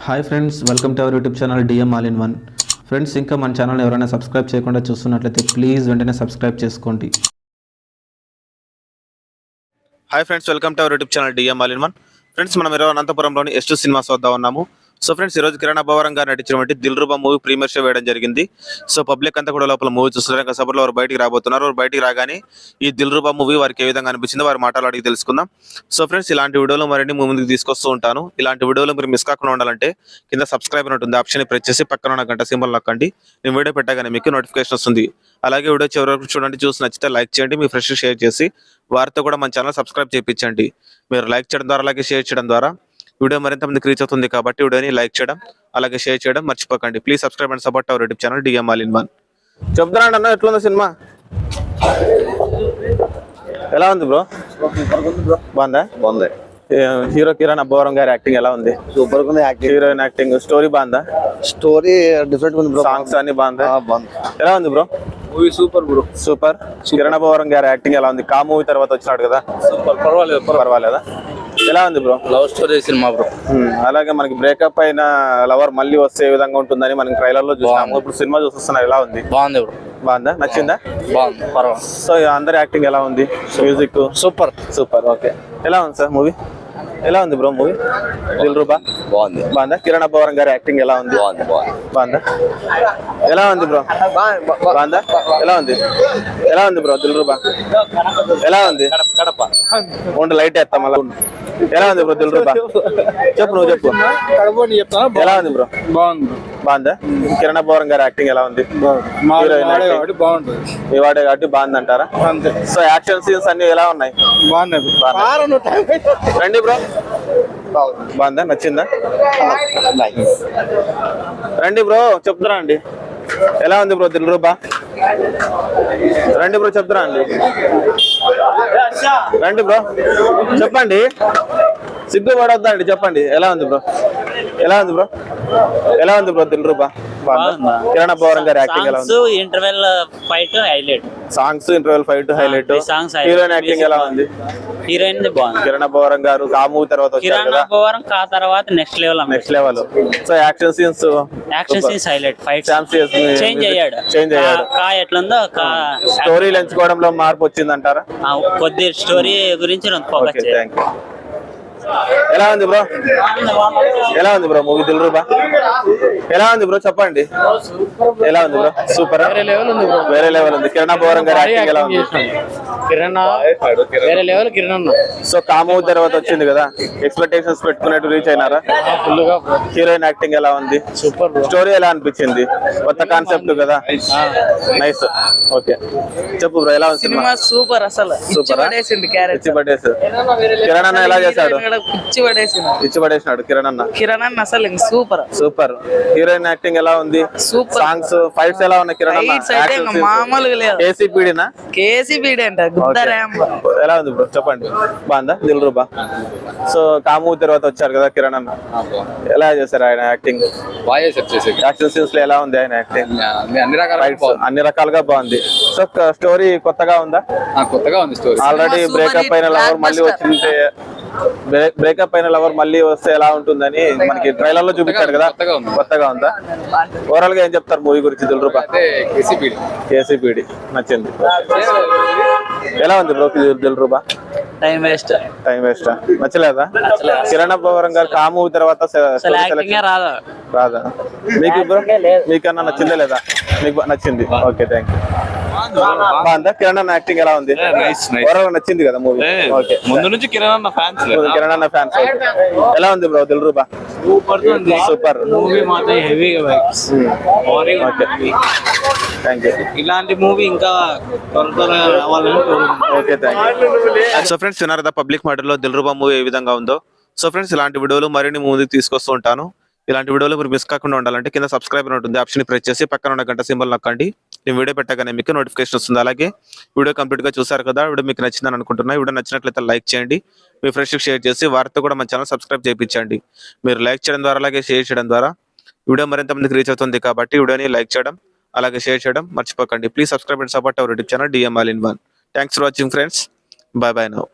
Hi friends, welcome to our YouTube channel DM all in one. Friends, ఇంకా మన channel ఎవరైనా subscribe చేయకుండా చూస్తున్నట్లయితే ప్లీజ్ వెంటనే సబ్స్క్రైబ్ చేసుకోండి. Hi friends, welcome to our YouTube channel DM all in one. Friends, మనం ఈరోజు అనంతపురంలోని ఎస్టు cinemas వద్ద ఉన్నాము. సో ఫ్రెండ్స్, ఈరోజు కిరణ్ అబ్బవరం గారు నటించినటువంటి దిల్రుబా మూవీ ప్రీమియర్ షో వేయడం జరిగింది. సో పబ్లిక్ అంతా కూడా లోపల మూవీ చూస్తున్నారు. ఇంకా సభలో వారు బయటికి రాబోతున్నారు. వారు బయటికి రాగానే ఈ దిల్రుబా మూవీ వారికి ఏ విధంగా అనిపించిందో వారి మాటలు అడిగి తెలుసుకుందాం. సో ఫ్రెండ్స్, ఇలాంటి వీడియోలు మరిన్ని ముందుకు తీసుకొస్తూ ఉంటాను. ఇలాంటి వీడియోలు మీరు మిస్ కాకుండా ఉండాలంటే కింద సబ్స్క్రైబ్ ఉంటుంది ఆప్షన్ ప్రెస్ చేసి పక్కన ఉన్న గంట సింబల్ నొక్కండి. నేను వీడియో పెట్టగానే మీకు నోటిఫికేషన్ వస్తుంది. అలాగే వీడియో చివరి వరకు చూడండి. చూసి నచ్చితే లైక్ చేయండి. మీ ఫ్రెండ్స్ షేర్ చేసి వారితో కూడా మన ఛానల్ సబ్స్క్రైబ్ చేయించండి. మీరు లైక్ చేయడం ద్వారా అలాగే షేర్ చేయడం ద్వారా వీడియో మరింత మందికి రీచ్ అవుతుంది. కాబట్టి వీడియోని లైక్ చేయడం అలాగే షేర్ చేయడం మర్చిపోకండి. Please subscribe and support our YouTube channel DM all in one. చెప్తారండి అన్న, ఎట్లుంది సినిమా? ఎలా ఉంది బ్రో? బాగుందా? బాగుంది. హీరో కిరణ్ అబ్బవరం గారి యాక్టింగ్ ఎలా ఉంది? సూపర్ ఉంది. హీరోయిన్ యాక్టింగ్, స్టోరీ బాగుందా? స్టోరీ డిఫరెంట్ ఉంది బ్రో. సాంగ్స్ అన్ని బాగుందా? బాగుంది. ఎలా ఉంది bro? Movie super bro. Super. Kiran Abbavaram గారి యాక్టింగ్ ఎలా ఉంది? కా మూవీ తర్వాత వచ్చినాడు కదా. సూపర్. పర్వాలేదా? ఎలా ఉంది bro? Love story cinema bro. అలాగే మనకి బ్రేకప్ అయిన లవర్ మళ్ళీ వస్తే ఏ విధంగా ఉంటుందని మనకి ట్రైలర్ లో చూసాము. ఇప్పుడు సినిమా చూస్తున్నాం, ఎలా ఉంది? బాగుంది బ్రో. బాగుందా? నచ్చిందా? బాగుంది. పర్వాలేదు. సో అందరి యాక్టింగ్ ఎలా ఉంది? Music super. ఓకే. ఎలా ఉంది సార్ మూవీ? ఎలా ఉంది బ్రో మూవీ? దిల్రుబా బాగుంది. బాగుందా? కిరణ్ అబ్బవరం గారి యాక్టింగ్ ఎలా ఉంది? బాగుందా? ఎలా ఉంది బ్రో? బాగుందా? ఎలా ఉంది బ్రో దిల్రుబా? ఎలా ఉంది? కడప ఉండి లైట్ వేస్తాం మళ్ళీ. ఎలా ఉంది బ్రో దిల్రుబా? చెప్పు, నువ్వు చెప్పు. ఎలా ఉంది బ్రో? బాగుందా? కిరణ్ అబ్బవరం గారి యాక్టింగ్ ఎలా ఉంది? మీ వాడే కాబట్టి బాగుంది అంటారా? సో యాక్షన్ సీన్స్ అన్ని ఎలా ఉన్నాయి? రండి బ్రో. బాగుందా? నచ్చిందా? రండి బ్రో, చెప్తారా అండి ఎలా ఉంది బ్రో దిల్రుబా? రండి బ్రో, చెప్తారా అండి? రండి బ్రో, చెప్పండి. సిగ్గుపడొద్దా అండి, చెప్పండి. ఎలా ఉంది బ్రో? ఎలా ఉంది బ్రో దిల్రుబా? కిరణ్ అబ్బవరం గారి యాక్టింగ్ ఎలా ఉంది? Interval fight highlight. Songs interval fight highlight. Heroine acting ఎలా ఉంది? హీరోయిన్ బాగుంది. కిరణ్ అబ్బవరం గారు ఆ మూవీ తర్వాత వచ్చారు కదా. అబ్బవరం కా తర్వాత next level. So action scenes highlight. Fight change అయ్యాడు. కా ఎట్లుందో స్టోరీ ఎంచుకోవడంలో మార్పు వచ్చింది అంటారా? కొద్ది స్టోరీ గురించి ఫోకస్ చేయాలి. ఎలా ఉంది బ్రో మూవీ దిల్రుబా? ఎలా ఉంది బ్రో, చెప్పండి. ఎలా ఉంది బ్రో? సూపర్. వేరే లెవెల్ ఉంది. కిరణ్ అబ్బవరం గారి యాక్టింగ్ ఎలా ఉంది? సో కామూ తర్వాత వచ్చింది కదా, ఎక్స్పెక్టేషన్స్ పెట్టుకున్నట్టు రీచ్ అయినారా? హీరోయిన్ యాక్టింగ్ ఎలా ఉంది? సూపర్. స్టోరీ ఎలా అనిపించింది? కొత్త కాన్సెప్ట్ కదా. నైస్. ఓకే, చెప్పు బ్రో, ఎలా ఉంది సినిమా? సూపర్. అసలు సూపర్. కిరణ్ అన్న ఎలా చేశాడు? ఇచ్చి పడేసినాడు కిరణ్ అన్న అసలు సూపర్. హీరోయిన్ యాక్టింగ్ ఎలా ఉంది? సూపర్. సాంగ్స్ ఫైట్స్ ఎలా ఉన్నాయి? కిరణ్ అన్న మామూలుగా లేదు. కేసీపీడీనా? అంట. ఎలా ఉంది బ్రో, చెప్పండి. బాగుందా దిల్రుబా? సో కామూ తర్వాత వచ్చారు కదా కిరణ్ అన్న, ఎలా చేశారు ఆయన యాక్టింగ్? యాక్షన్ సీన్స్ లో ఎలా ఉంది ఆయన యాక్టింగ్? అన్ని రకాలుగా బాగుంది. సో స్టోరీ కొత్తగా ఉందా? ఆల్రెడీ బ్రేకప్ అయిన లవర్ మళ్ళీ వచ్చింటే, వస్తే ఎలా ఉంటుందని మనకి ట్రైలర్ లో చూపించారు కదా. కొత్తగా ఉందా? ఓవరాల్ గా ఏం చెప్తారు మూవీ గురించి దిల్రుబా? కేసీపీడి నచ్చింది. ఎలా ఉంది బ్రో దిల్రుబా? Time waste. నచ్చలేదా? కిరణ్ అబ్బవరం గారు ఆ మూవీ తర్వాత రాదా మీకు బ్రో? మీకన్నా నచ్చిందే లేదా? మీకు నచ్చింది. Okay, thank you. బాగుందా? కిరణ్ అన్న యాక్టింగ్ ఎలా ఉంది? నచ్చింది కదా మూవీ? ఓకే, ముందు నుంచి కిరణ్ అన్న ఫ్యాన్స్. ఎలా ఉంది bro Dilruba? Super. Okay, thank you. ఇలాంటి మూవీ ఇంకా త్వరగా రావాలని. Okay, thank you. So friends, విన్నారు కదా పబ్లిక్ మాటల్లో దిల్రుబా మూవీ ఏ విధంగా ఉందో. సో ఫ్రెండ్స్, ఇలాంటి వీడియోలు మరిన్ని ముందుకు తీసుకొస్తూ ఉంటాను. ఇలాంటి వీడియోలు మీరు మిస్ కాకుండా ఉండాలంటే కింద సబ్స్క్రైబ్ ఉంటుంది ఆప్షన్ ప్రెస్ చేసి పక్కన ఉన్న గంట సింబల్ నొక్కండి. నేను వీడియో పెట్టగానే మీకు నోటిఫికేషన్ వస్తుంది. అలాగే వీడియో కంప్లీట్ గా చూసారు కదా, వీడియో మీకు నచ్చిందని అనుకుంటున్నా. వీడియో నచ్చినట్లయితే లైక్ చేయండి. మీ ఫ్రెండ్స్కి షేర్ చేసి వారితో కూడా మన ఛానల్ సబ్స్క్రైబ్ చేయించండి. మీరు లైక్ చేయడం ద్వారా అలాగే షేర్ చేయడం ద్వారా వీడియో మరింత మందికి రీచ్ అవుతుంది. కాబట్టి వీడియోని లైక్ చేయడం అలాగే షేర్ చేయడం మర్చిపోకండి. Please subscribe and support our YouTube channel DM all in one. Thanks for watching friends. By now.